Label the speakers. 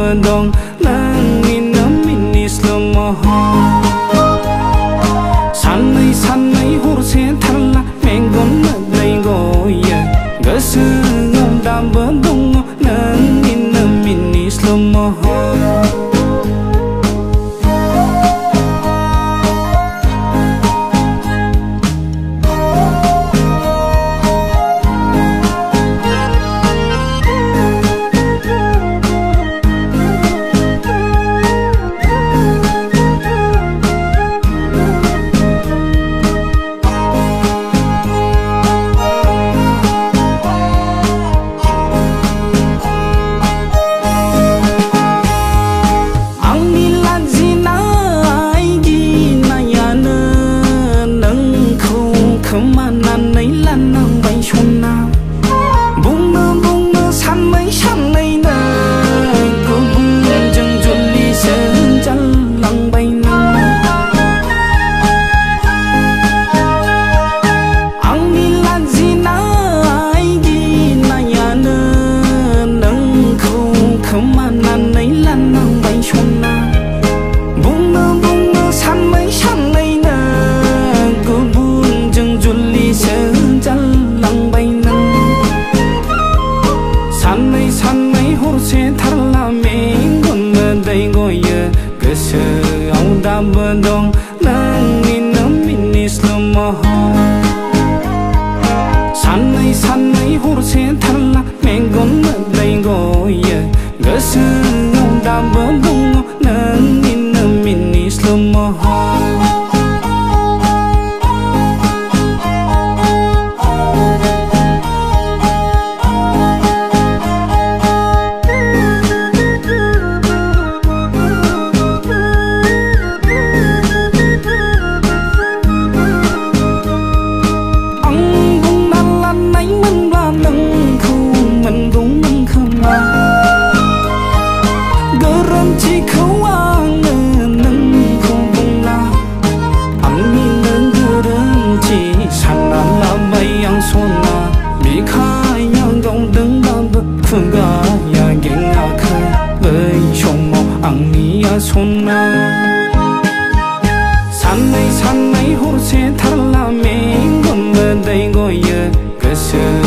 Speaker 1: Dong nang inam ini slow sanai sanai hor se thalla mengon dai go ya gas ngom dam dong nang inam ini slow Dong nang inam ini slow sanai sanai hor se thalla mengon dai go ya gas ngom dam dong nang inam ini slow sanai sanai hor se thalla mengon dai go ya gas